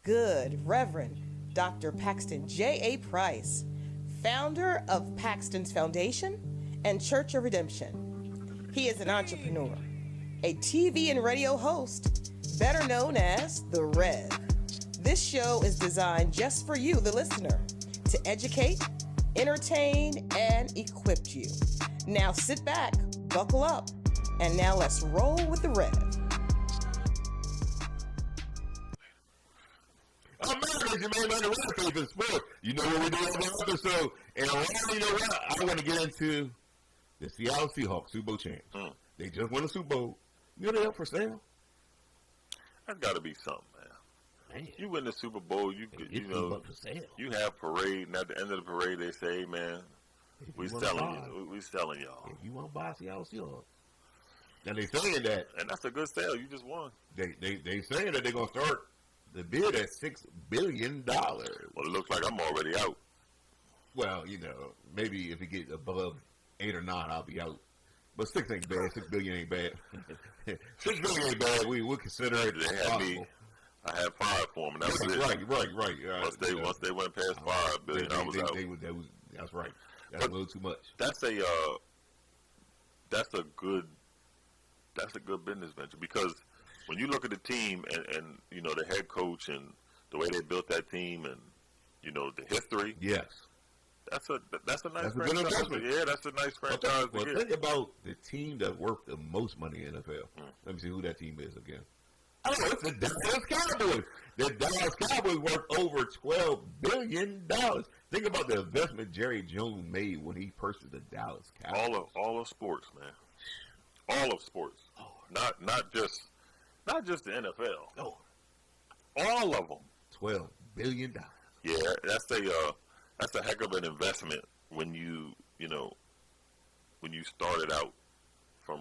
Good Reverend Dr. Paxton JAPrice, founder of Paxton's Foundation and Church of Redemption. He is an entrepreneur, a TV and radio host, better known as The Rev. This show is designed just for you, the listener, to educate, entertain, and equip you. Now sit back, buckle up, and now let's roll with The Rev. I'm mad you made money with faith in sport. You know what we're doing on the episode. And you know what? I want to get into the Seattle Seahawks Super Bowl champs. They just won a Super Bowl. You know they're up for sale? That's got to be something, man. You win the Super Bowl, you know, you have parade, and at the end of the parade, they say, hey, man, we selling you. We selling y'all. If you want to buy Seattle Seahawks. Now, they saying that. And that's a good sale. You just won. They saying that they're going to start the bid at $6 billion. Well, it looks like I'm already out. Well, you know, maybe if it gets above 8 or 9, I'll be out. But 6 ain't bad. $6 billion ain't bad. $6 billion ain't bad. We'll consider it possible. I had 5 for them, and that was it. Right. Once they went past $5 billion, I was out. That's right. That's a little too much. That's a good business venture, because when you look at the team and you know the head coach and the way they built that team and you know the history, yes, that's a nice franchise. Yeah, that's a nice franchise. Well, think about the team that's worth the most money in the NFL. Let me see who that team is again. Oh, it's the Dallas Cowboys. The Dallas Cowboys worth over $12 billion. Think about the investment Jerry Jones made when he purchased the Dallas Cowboys. All of sports, man. All of sports. Not just the NFL. No. All of them. $12 billion. Yeah, that's a heck of an investment when you started out from,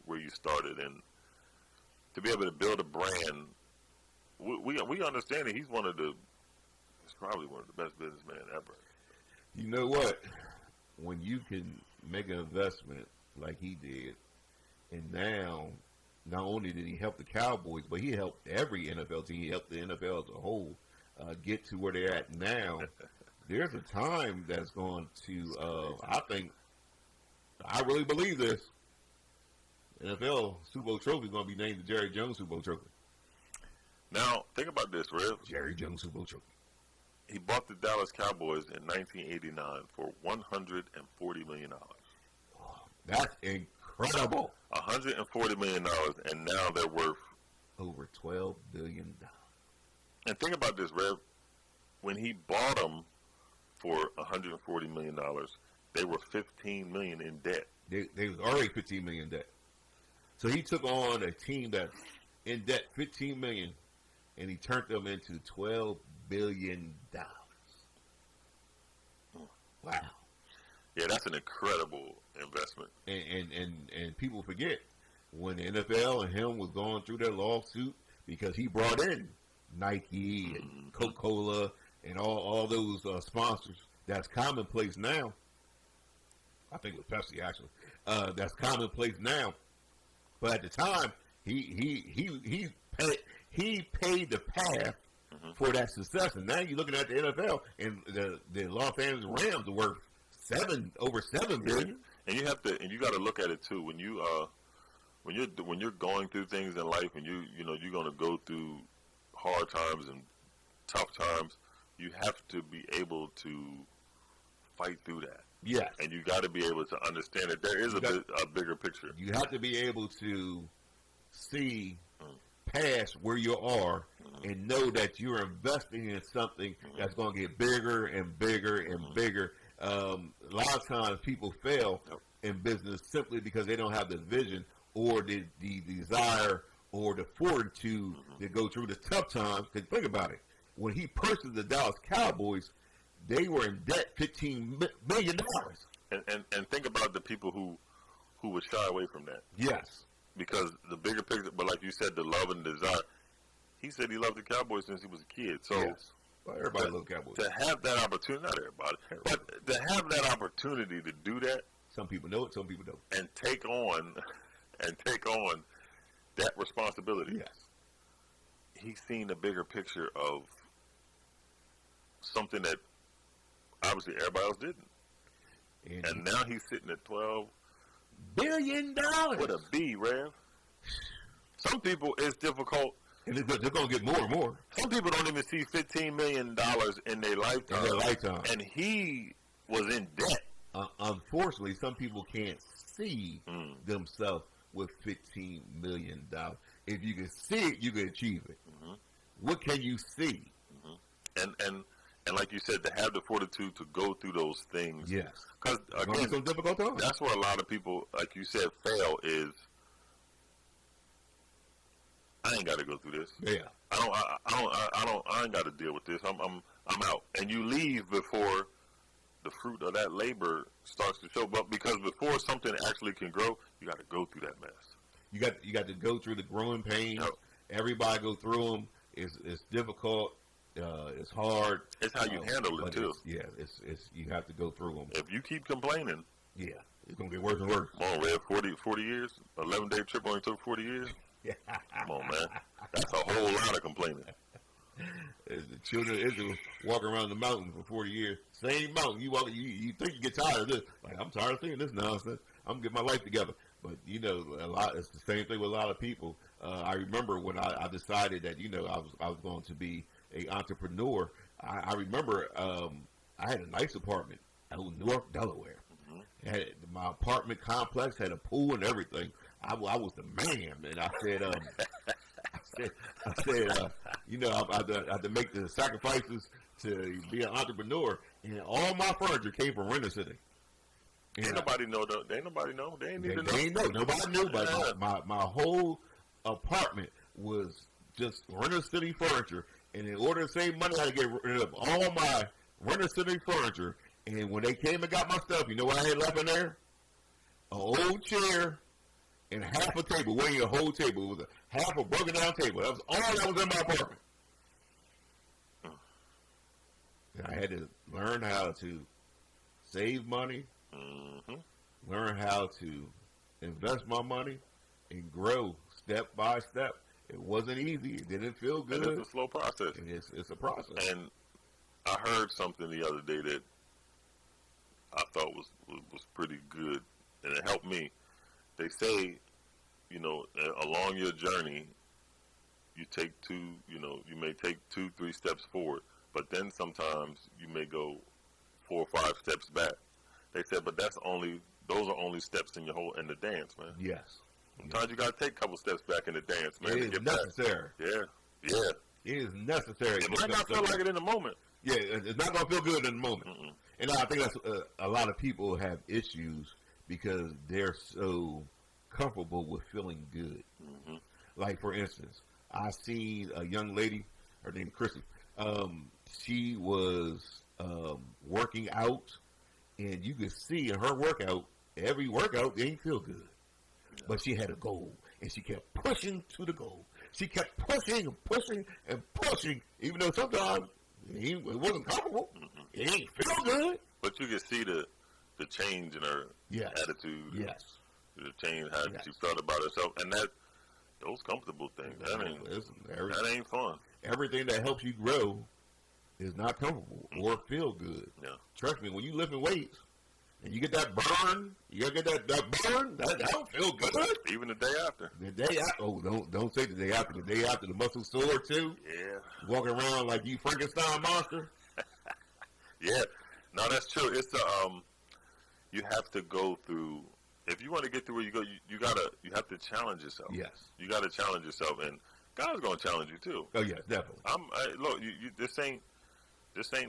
where you started, and to be able to build a brand. We understand that he's probably one of the best businessmen ever. You know what? When you can make an investment like he did, and now not only did he help the Cowboys, but he helped every NFL team. He helped the NFL as a whole get to where they're at now. There's a time that's going to, I really believe this, NFL Super Bowl trophy is going to be named the Jerry Jones Super Bowl trophy. Now, think about this, Rev. Jerry Jones Super Bowl trophy. He bought the Dallas Cowboys in 1989 for $140 million. That's incredible. $140 million, and now they're worth over $12 billion. And think about this, Rev. When he bought them for $140 million, they were $15 million in debt. They was already $15 million in debt. So he took on a team that's in debt $15 million, and he turned them into $12 billion. Wow. Yeah, that's an incredible investment. And people forget when the NFL and him was going through their lawsuit because he brought in Nike and Coca-Cola and all those sponsors. That's commonplace now. I think it was Pepsi, actually. That's commonplace now. But at the time, he paid the path for that success. And now you're looking at the NFL, and the Los Angeles Rams are worth over $7 billion. And you got to look at it too. When you're going through things in life, and you're going to go through hard times and tough times, you have to be able to fight through that. Yes. And you got to be able to understand that there is a bigger picture. You have to be able to see past where you are and know that you're investing in something that's going to get bigger and bigger and bigger. A lot of times people fail in business simply because they don't have the vision or the desire or the fortitude to go through the tough times. Because think about it. When he purchased the Dallas Cowboys, they were in debt $15 million. And think about the people who would shy away from that. Yes. Because the bigger picture, but like you said, the love and desire. He said he loved the Cowboys since he was a kid. So yes. Well, everybody loves Cowboys. To have that opportunity, not everybody, but to have that opportunity to do that. Some people know it, some people don't. And take on that responsibility. Yes. He's seen the bigger picture of something that obviously everybody else didn't. And now he's sitting at $12 billion with a B, Rev. Some people, it's difficult. And they're going to get more and more. Some people don't even see $15 million in their lifetime. And he was in debt. Unfortunately, some people can't see themselves with $15 million. If you can see it, you can achieve it. Mm-hmm. What can you see? Mm-hmm. And like you said, to have the fortitude to go through those things. Yes. Because again, so difficult times. That's where a lot of people, like you said, fail is. I ain't got to go through this. Yeah. I ain't got to deal with this. I'm out. And you leave before the fruit of that labor starts to show. But because before something actually can grow, you got to go through that mess. You got to go through the growing pains. Yep. Everybody go through them. It's difficult. It's hard. It's how you handle it too. It's you have to go through them. If you keep complaining, it's gonna get worse and worse. Come on, Red, 40 years, 11-day trip only took 40 years. Come on, man, that's a whole lot of complaining. The children of Israel walking around the mountain for 40 years. Same mountain. You walk. You think you get tired of this? Like, I'm tired of seeing this nonsense. I'm gonna get my life together. But it's the same thing with a lot of people. I remember when I decided that I was going to be an entrepreneur. I remember I had a nice apartment out in North Delaware. Mm-hmm. My apartment complex had a pool and everything. I was the man, and I said, I had to make the sacrifices to be an entrepreneur, and all my furniture came from Renter City. Ain't nobody know though. Ain't nobody know. They ain't even know. They ain't know. Nobody knew. But my whole apartment was just Renter City furniture. And in order to save money, I had to get rid of all my Renter City furniture. And when they came and got my stuff, you know what I had left in there? An old chair and half a table. Wasn't a whole table. It was half a broken down table. That was all that was in my apartment. And I had to learn how to save money. Mm-hmm. Learn how to invest my money and grow step by step. It wasn't easy. It didn't feel good. And it's a slow process. It's a process. And I heard something the other day that I thought was pretty good, and it helped me. They say, along your journey, you may take 2-3 steps forward, but then sometimes you may go 4 or 5 steps back. They said, but those are only steps in the dance, man. Yes. Sometimes you got to take a couple steps back in the dance, man. It is necessary. Yeah. It is necessary. It might not feel like it in the moment. Yeah, it's not going to feel good in the moment. Mm-mm. And I think that's a lot of people have issues because they're so comfortable with feeling good. Mm-hmm. Like, for instance, I seen a young lady, her name is Chrissy. She was working out, and you could see in her workout, every workout didn't feel good. Yeah. But she had a goal, and she kept pushing to the goal. She kept pushing and pushing and pushing, even though sometimes it wasn't comfortable. Mm-hmm. It didn't feel good. But you could see the change in her attitude. Yes. The change how she felt about herself. And those comfortable things, that ain't fun. Everything that helps you grow is not comfortable or feel good. Yeah. Trust me, when you lifting weights and you get that burn, that don't feel good. Even the day after. The day after. Oh, don't say the day after. The day after, the muscles sore too. Yeah. Walking around like you Frankenstein monster. Yeah. No, that's true. It's you have to go through. If you want to get through where you go, you have to challenge yourself. Yes. You got to challenge yourself, and God's gonna challenge you too. Oh yeah, definitely. Look, this ain't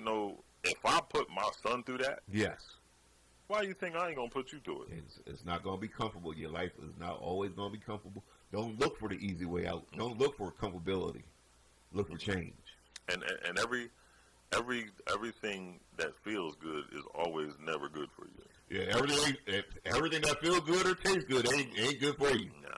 no. If I put my son through that, yes. Why you think I ain't gonna put you through it? It's not gonna be comfortable. Your life is not always gonna be comfortable. Don't look for the easy way out. Don't look for comfortability. Look for change. And everything that feels good is always never good for you. Yeah, everything that feels good or tastes good ain't good for you. No.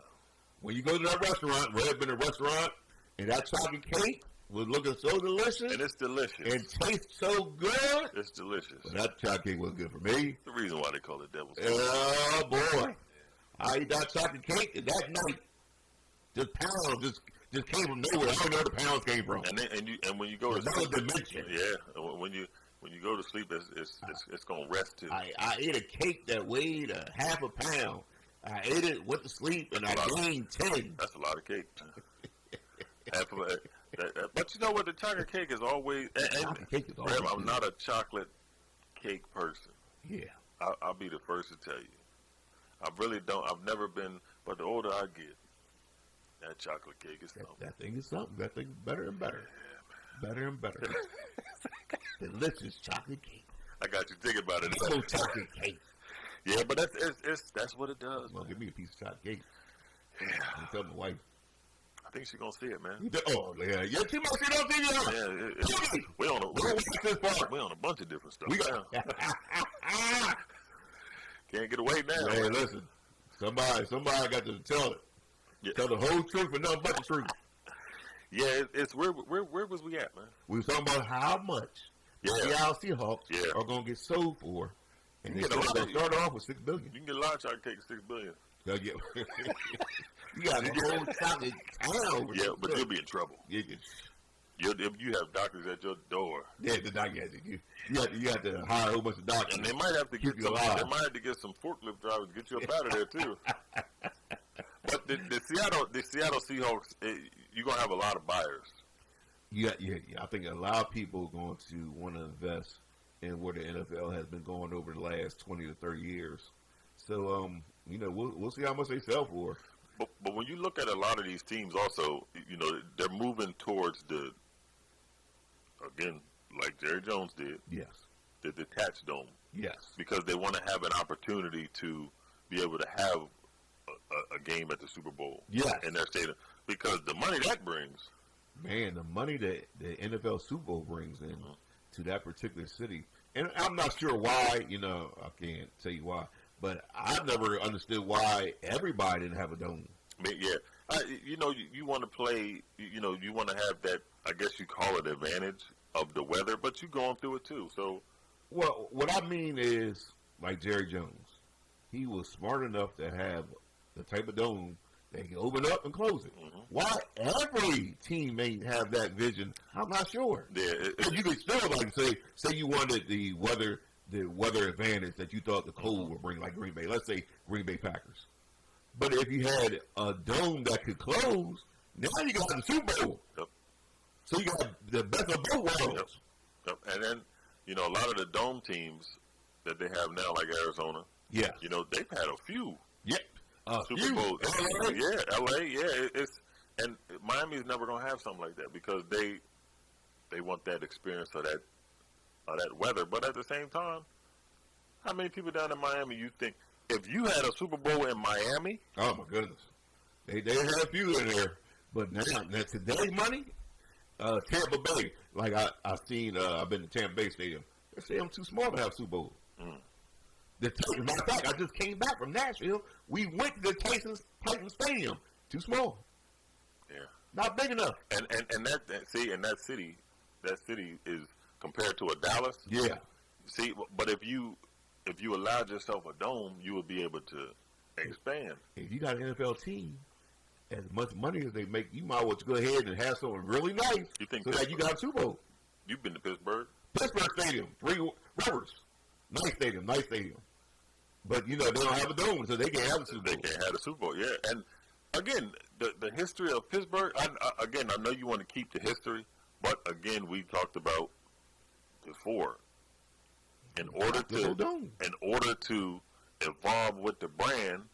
When you go to that restaurant, Red been in a restaurant, and that chocolate cake was looking so delicious. And it's delicious. And tastes so good. It's delicious. But that chocolate cake wasn't good for me. The reason why they call it devil's cake. Oh, boy. I ate that chocolate cake, and that night, just just came from nowhere. I don't know where the pounds came from. And when you go to another sleep, dimension. yeah, when you go to sleep, it's gonna rest too. I ate a cake that weighed a half a pound. I ate it, went to sleep, and I gained 10. That's a lot of cake. But you know what? The chocolate cake is always. Chocolate cake is always. I'm not a chocolate cake person. Yeah. I'll be the first to tell you. I really don't. I've never been. But the older I get, that chocolate cake is something. That thing is something. That thing is better and better. Yeah, better and better. Delicious chocolate cake. I got you thinking about it. So chocolate cake. Yeah, but that's what it does. Well, give me a piece of chocolate cake. Yeah. You tell my wife. I think she's gonna see it, man. Oh yeah, yeah. Too much shit on TV. Yeah, we on a bunch of different stuff. We got. Can't get away now. Hey, listen. Somebody got to tell it. Yeah. Tell the whole truth and nothing but the truth. Yeah, it's where was we at, man? We was talking about how much the Seahawks are gonna get sold for, and they start off with $6 billion. You can get a lot of chocolate cake $6 billion. You got a whole chocolate town. Yeah, but you'll be in trouble. If you have doctors at your door. Yeah, the doctor. You have to hire a whole bunch of doctors. And they might have to get some forklift drivers to get you up out of there too. But the Seattle Seahawks, you're gonna have a lot of buyers. Yeah. I think a lot of people are going to want to invest in where the NFL has been going over the last 20 to 30 years. So, we'll see how much they sell for. But when you look at a lot of these teams, also, they're moving towards again, like Jerry Jones did. Yes. The detached dome. Yes. Because they want to have an opportunity to be able to have a game at the Super Bowl. Yes. In their stadium. Because the money that brings. Man, the money that the NFL Super Bowl brings in to that particular city. And I'm not sure why, I can't tell you why. But I never understood why everybody didn't have a dome. Yeah. You want to play, you want to have that, I guess you call it advantage of the weather, but you're going through it too. So, well, what I mean is, like Jerry Jones, he was smart enough to have the type of dome that can open up and close it. Mm-hmm. Why every teammate have that vision, I'm not sure. Yeah, you could still say you wanted the weather advantage that you thought the cold would bring, like Green Bay. Let's say Green Bay Packers. But if you had a dome that could close, now you got the Super Bowl. Yep. So you got the best of both worlds. Yep. And then, a lot of the dome teams that they have now, like Arizona, yeah, they've had a few. Yep. Super Bowls. Yeah, LA, yeah. And Miami's never gonna have something like that because they want that experience of that weather. But at the same time, how many people down in Miami you think if you had a Super Bowl in Miami? Oh my goodness, they had a few in there, but now today's money, Tampa Bay. Like I've been to Tampa Bay Stadium. They say I'm too small to have Super Bowl. As a matter of fact, I just came back from Nashville. We went to the Titans Stadium. Too small. Yeah. Not big enough. And that city is compared to a Dallas. Yeah. See, but if you allowed yourself a dome, you would be able to expand. If you got an NFL team, as much money as they make, you might want to go ahead and have something really nice. You think that you got a Super Bowl? You've been to Pittsburgh? Pittsburgh Stadium, Three Rivers. Nice stadium. But, they don't have a dome, so they can't have a Super Bowl. They can't have a Super Bowl, yeah. And, again, the history of Pittsburgh, I know you want to keep the history, but, again, we talked about before. In order to evolve with the brand,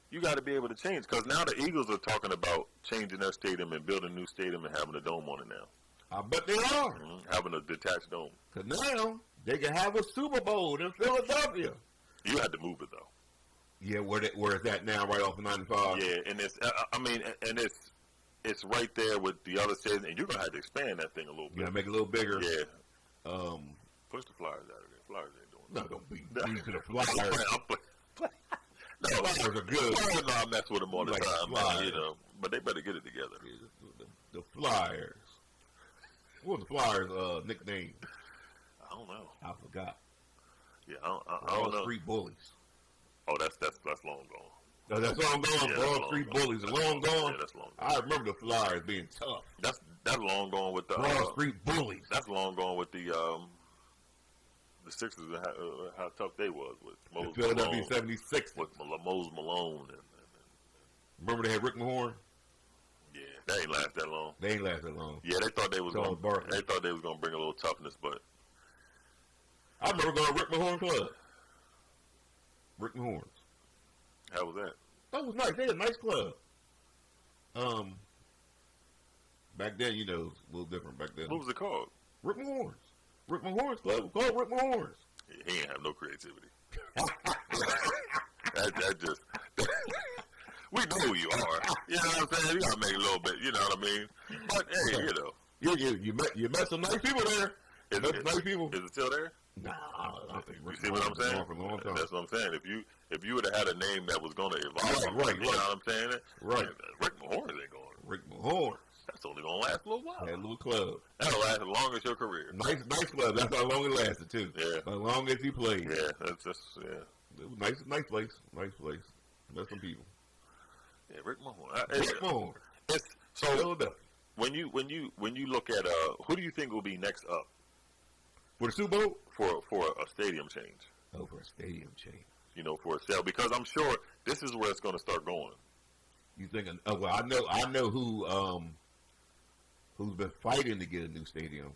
you got to be able to change. Because now the Eagles are talking about changing their stadium and building a new stadium and having a dome on it now. I bet they are. Having a detached dome. Because now they can have a Super Bowl in Philadelphia. You had to move it, though. Yeah, where it's at now, right off of 95. Yeah, and it's right there with the other stadiums, and you're going to have to expand that thing a little bit. You got to make it a little bigger. Yeah. Push the Flyers out of there. Flyers ain't doing that. No, don't be mean to the Flyers. No, Flyers are good. Flyers, I mess with them all the time, but they better get it together. The Flyers. What was the Flyers' nickname? I don't know. I forgot. Yeah, I don't know. Street Bullies. Oh, that's long gone. No, that's long gone. Yeah, Broad Street Bullies are long gone. Yeah, that's long I remember the Flyers being tough. That's long gone with the Broad Street Bullies. That's long gone with the Sixers and how tough they was with Moses The Philadelphia Malone, 76. with Moses Malone and Remember they had Rick Mahorn? yeah, that ain't last that long. They ain't last that long. Yeah, they thought they was Charles gonna Barkley. bring a little toughness, but I remember going to Rick Mahorn Club. Rick Mahorn's. how was that? That was nice. They had a nice club. Back then, you know, it was a little different back then. What was it called? Rick Mahorn's. Rick Mahorn's Club. It was called Rick Mahorn's. He ain't have no creativity. that just we know who you are. You know what I'm saying? You gotta make a little bit. You know what I mean? But hey, you know, You met some nice people there. is Met some nice people. it still there? Nah, I think You Rick see what I'm Mahorn's been saying? gone for a long time. That's what I'm saying. If you would have had a name that was gonna evolve, Right. you know what I'm saying? Right. Rick Mahorn ain't going. Rick Mahorn That's only gonna last a little while. had a little club. That'll last as long as your career. Nice club. That's how long it lasted too. Yeah. As long as he played. Yeah, that's just yeah. It was nice place. Met some people. Yeah, Rick Mahorn. Rick Mahorn. So Philadelphia. when you look at who do you think will be next up For the Super Bowl? for a stadium change? Oh, for a stadium change. You know, for a sale, because I'm sure this is where it's going to start going. You thinking? Oh, well, I know who's been fighting to get a new stadium.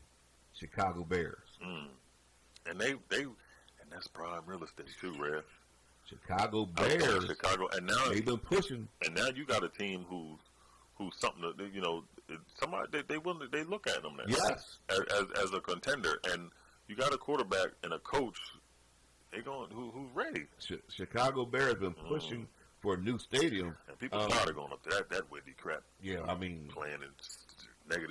Chicago Bears. And that's prime real estate too, Rev. Chicago I'm going Bears. Chicago, and now They've been pushing. and now you got a team who's something that, you know, somebody they look at them now. Yes. As a contender, and you got a quarterback and a coach. They going who's ready. Chicago Bears been pushing for a new stadium. And people tired of going up to that windy crap. Yeah, I mean, Playing in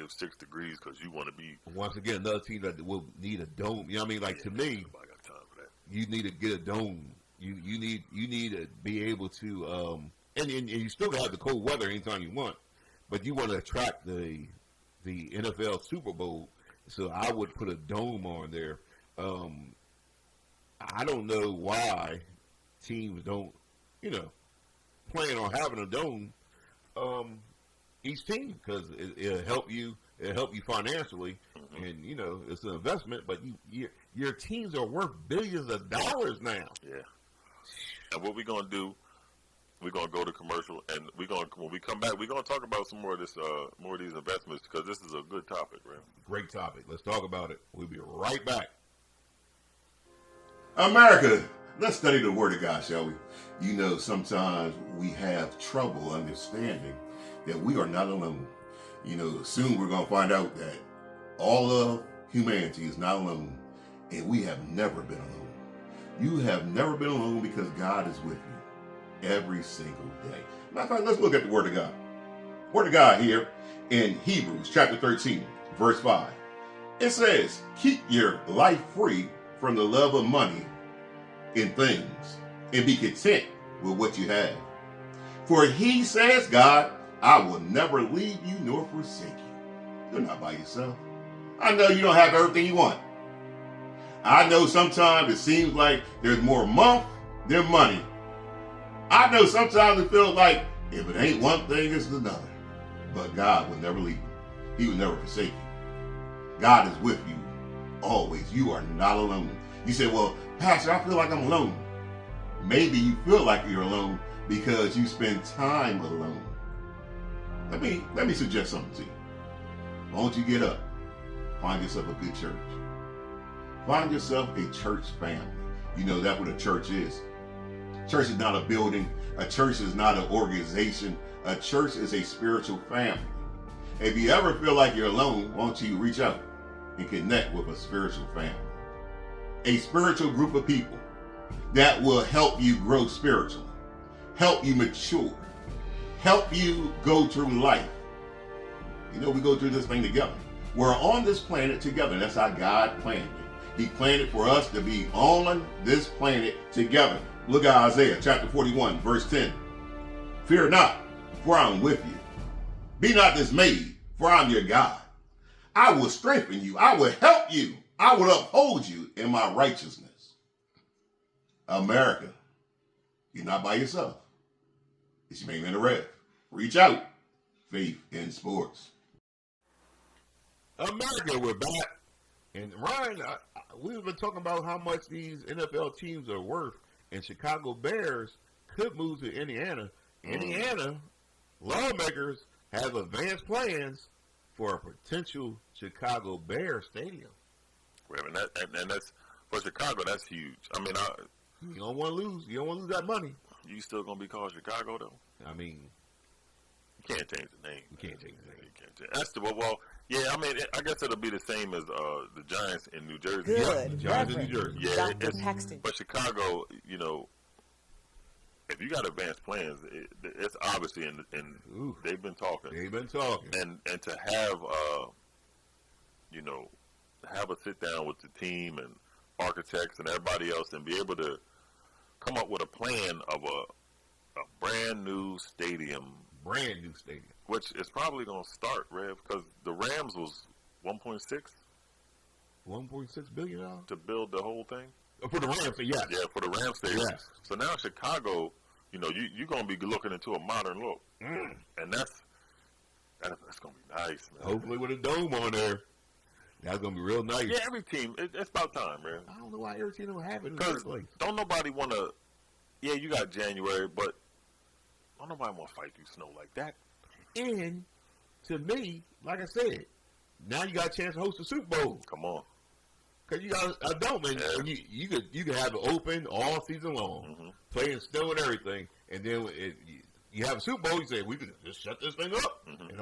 -6 degrees because you want to be. once again, another team that will need a dome. You know what I mean? Like, to me, Nobody got time for that. you need to get a dome. You need to be able to and you still have the cold weather anytime you want, but you want to attract the NFL Super Bowl. So I would put a dome on there. I don't know why teams don't, plan on having a dome. Each team, because it'll help you. It'll help you financially, and it's an investment. But your teams are worth billions of dollars now. Yeah. And what we're gonna do? We're gonna go to commercial, and when we come back, we're gonna talk about some more of this, more of these investments, because this is a good topic, right? Great topic. Let's talk about it. We'll be right back. America, let's study the Word of God, shall we? Sometimes we have trouble understanding that we are not alone. Soon we're going to find out that all of humanity is not alone, and we have never been alone. You have never been alone because God is with you every single day. Matter of fact, let's look at the Word of God. Word of God here in Hebrews chapter 13, verse 5. It says, keep your life free from the love of money in things, and be content with what you have. For he says, God, I will never leave you nor forsake you. You're not by yourself. I know you don't have everything you want. I know sometimes it seems like there's more month than money. I know sometimes it feels like if it ain't one thing, it's another. But God will never leave you. He will never forsake you. God is with you always. You are not alone. You say, well, Pastor, I feel like I'm alone. Maybe you feel like you're alone because you spend time alone. Let me suggest something to you. Why don't you get up? Find yourself a good church. Find yourself a church family. That's what a church is. Church is not a building. A church is not an organization. A church is a spiritual family. If you ever feel like you're alone, why don't you reach out and connect with a spiritual family? A spiritual group of people that will help you grow spiritually, help you mature, help you go through life. We go through this thing together. We're on this planet together. That's how God planned it. He planned it for us to be on this planet together. Look at Isaiah chapter 41, verse 10. Fear not, for I am with you. Be not dismayed, for I am your God. I will strengthen you. I will help you. I will uphold you in my righteousness. America, you're not by yourself. It's your main man, the Rev. Reach out. Faith in sports. America, we're back. And Ryan, we've been talking about how much these NFL teams are worth, and Chicago Bears could move to Indiana. Indiana lawmakers have advanced plans for a potential Chicago Bears stadium. And that's for Chicago. That's huge. I mean, you don't want to lose. You don't want to lose that money. You still gonna be called Chicago though? I mean, you can't change the name. You can't change the name. You can't change. That's the well. Yeah, I mean, I guess it'll be the same as the Giants in New Jersey. Good. Yeah, the Giants in New Jersey. Yeah, Dr. Paxton. But Chicago, you know, if you got advanced plans, it's obviously in they've been talking. They've been talking. And to have you know, have a sit down with the team and architects and everybody else and be able to come up with a plan of a brand new stadium. Brand new stadium. Which is probably going to start, Rev, because the Rams was $1.6 billion to build the whole thing. For the Rams, yes. Yeah, for the Rams stadium. Yes. So now Chicago, you know, you're going to be looking into a modern look, and that's going to be nice, man. Hopefully with a dome on there. That's going to be real nice. Yeah, every team, it's about time, man. I don't know why every team don't have it in the Because first place. don't nobody want to, yeah, you got January, but don't nobody want to fight through snow like that. And to me, like I said, now you got a chance to host a Super Bowl. Come on. Because you got a dome, and you could have it open all season long, playing snow and everything, and then you have a Super Bowl, you say, we could just shut this thing up, and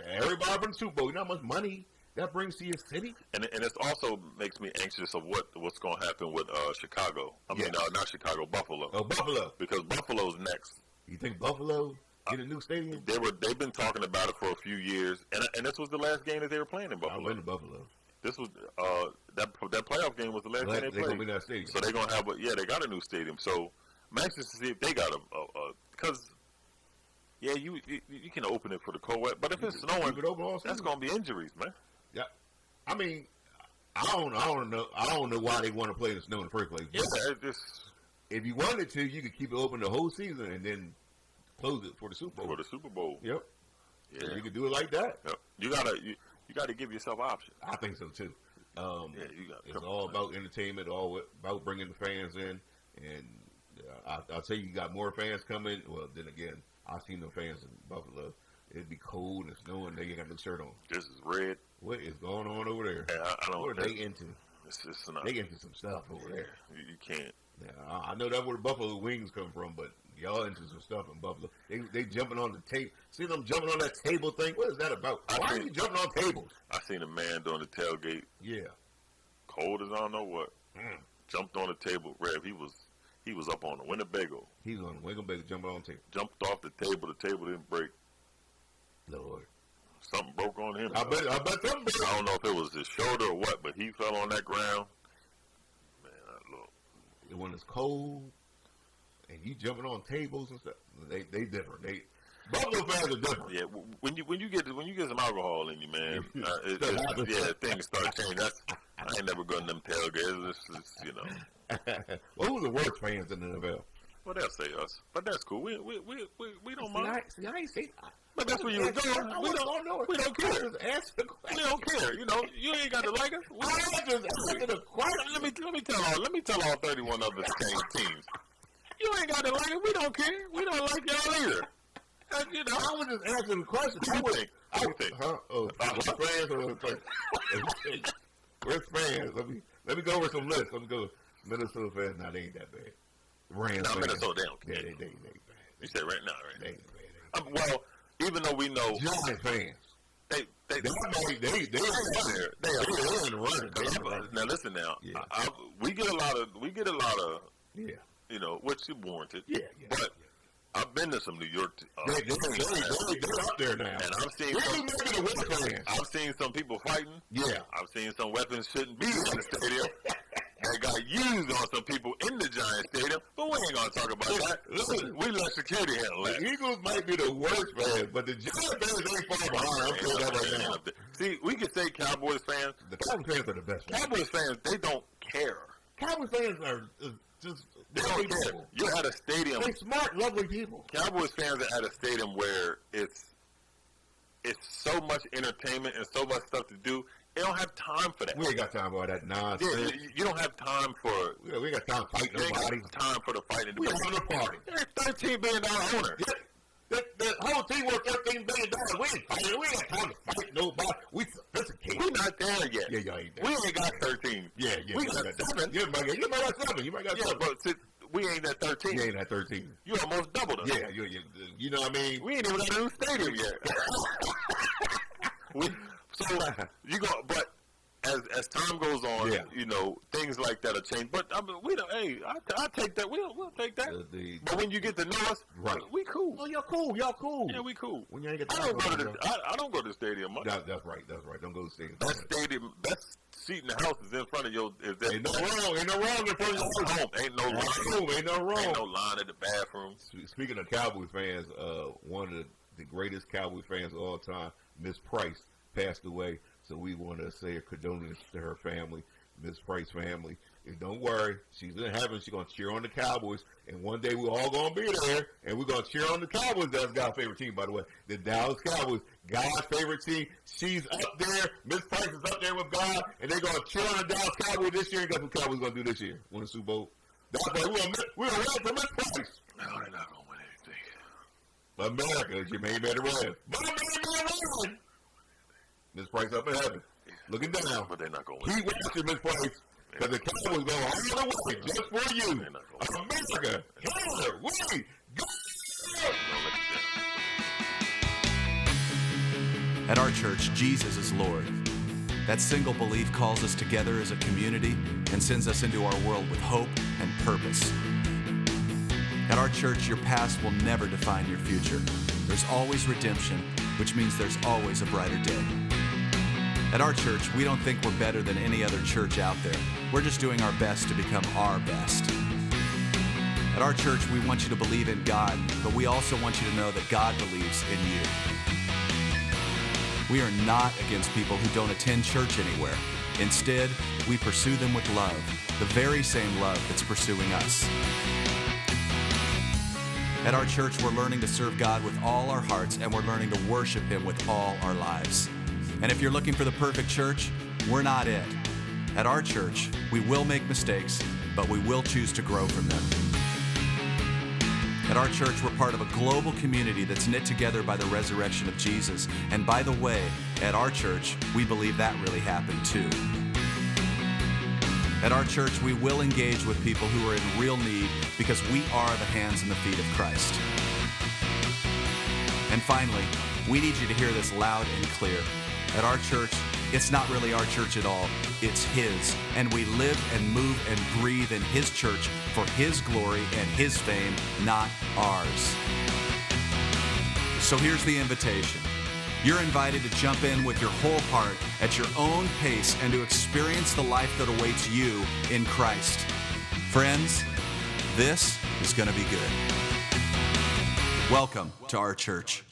everybody from the Super Bowl, you know how much money that brings to your city? And it also makes me anxious of what's going to happen with Chicago. I mean, not Chicago, Buffalo. Oh, Buffalo. Because Buffalo's next. You think Buffalo get a new stadium? They've been talking about it for a few years, and this was the last game that they were playing in Buffalo. I've been to Buffalo. This was that playoff game was the last game they played. They're gonna be in that stadium. So they're gonna have they got a new stadium. So I'm anxious to see if they got because you can open it for the cold weather, but if it's snowing, that's gonna be injuries, man. Yeah, I mean, I don't know why they want to play in the snow in the first place. Yeah, if you wanted to, you could keep it open the whole season and then close it for the Super Bowl. Yep. Yeah, so you could do it like that. Yep. You got to give yourself options. I think so too. It's come all about entertainment, all about bringing the fans in, and I'll tell you got more fans coming. Well, then again, I've seen the fans in Buffalo. It'd be cold and snowing. They ain't got no shirt on. This is red. What is going on over there? I don't. What are they into? They into some stuff over there. You can't. Yeah, I know that's where the Buffalo wings come from, but y'all into some stuff in Buffalo. They jumping on the table. See them jumping on that table thing? What is that about? Why are you jumping on tables? I seen a man doing the tailgate. Yeah. Cold as I don't know what. Jumped on the table. Rev, he was up on the Winnebago. He was on the Winnebago jumping on the table. Jumped off the table. The table didn't break. Lord. Something broke on him. I bet something broke. I don't know if it was his shoulder or what, but he fell on that ground. Man, look. When it's cold and you jumping on tables and stuff, they different. Buffalo fans are different. Yeah, when you get some alcohol in you, man, things start changing. I ain't never going to them tailgates. It's, you know. Well, who's the worst fans in the NFL? Well, they'll say us, but that's cool. We don't mind. I ain't say. But that's where you were going. We don't care. We don't care. You know, you ain't got to like us. Let me tell all 31 other teams. You ain't got to like it. We don't care. We don't like y'all either. You know, I was just asking the question. I would think. Huh? Oh, fans or fans? Where's fans? Let me go over some lists. Let me go. Minnesota fans. Nah, they ain't that bad. Rams. No, Minnesota, they don't care. Yeah, they ain't bad. You said right now, right? They ain't bad. Well, even though we know Giant fans. They are in the running. Now listen, now we get a lot of you know, which is warranted. Yeah. But I've been to some New York. They're up there now, and I've seen some people fighting. Yeah, I've seen some weapons shouldn't be in the stadium. That got used on some people in the Giant Stadium, but we ain't gonna talk about that. Listen, we let security handle that. The Eagles might be the worst fans, but the Giant fans ain't far behind. I'm telling that right now. See, we can say Cowboys fans. The Cowboys fans are the best. Cowboys fans, they don't care. Cowboys fans are just They don't care. You're at a stadium. They're smart, lovely people. Cowboys fans are at a stadium where it's so much entertainment and so much stuff to do. They don't have time for that. We ain't got time for that nonsense. Yeah, you don't have time for. We ain't got time to fight You ain't nobody. got time for the fighting. We having a party. They're a $13 billion owner. Yeah. The whole team worth $13 billion. We ain't fighting. We ain't got time to fight nobody. We sophisticated. We're not there yet. Yeah, y'all ain't there. We ain't got 13. Yeah. We got 7. You might got 7. You might got 7. But we ain't at 13. You ain't at 13. You almost doubled us. Yeah, you know what I mean? We ain't even got a new stadium yet. But as time goes on, you know, things like that will change. But I mean, we don't. Hey, I take that. We'll take that. But when you get to know us, we cool. Oh, y'all cool. Yeah, we cool. When you ain't get I don't go to the stadium much. That's right. Don't go to the stadium. Best seat in the house is in front of your. Ain't no wrong in front of your home. Ain't no wrong. Ain't no line at the bathroom. Speaking of Cowboys fans, one of the greatest Cowboys fans of all time, Miss Price, passed away. So we want to say a condolence to her family, Miss Price family. And don't worry, she's in heaven. She's going to cheer on the Cowboys. And one day we're all going to be there, and we're going to cheer on the Cowboys. That's God's favorite team, by the way. The Dallas Cowboys, God's favorite team. She's up there. Miss Price is up there with God, and they're going to cheer on the Dallas Cowboys this year. And guess what the Cowboys going to do this year? Win the Super Bowl. That's why we're going to win for Miss Price. No, they're not going to win anything. America, Jermaine better win. But Jermaine win. Miss Price up in heaven, looking down. But they're not going to win. Keep watching, Miss Price, because the Cowboys go all the way just for you. America, here we go! At our church, Jesus is Lord. That single belief calls us together as a community and sends us into our world with hope and purpose. At our church, your past will never define your future. There's always redemption, which means there's always a brighter day. At our church, we don't think we're better than any other church out there. We're just doing our best to become our best. At our church, we want you to believe in God, but we also want you to know that God believes in you. We are not against people who don't attend church anywhere. Instead, we pursue them with love, the very same love that's pursuing us. At our church, we're learning to serve God with all our hearts, and we're learning to worship Him with all our lives. And if you're looking for the perfect church, we're not it. At our church, we will make mistakes, but we will choose to grow from them. At our church, we're part of a global community that's knit together by the resurrection of Jesus. And by the way, at our church, we believe that really happened too. At our church, we will engage with people who are in real need because we are the hands and the feet of Christ. And finally, we need you to hear this loud and clear. At our church, it's not really our church at all. It's His. And we live and move and breathe in His church for His glory and His fame, not ours. So here's the invitation. You're invited to jump in with your whole heart at your own pace and to experience the life that awaits you in Christ. Friends, this is going to be good. Welcome to our church.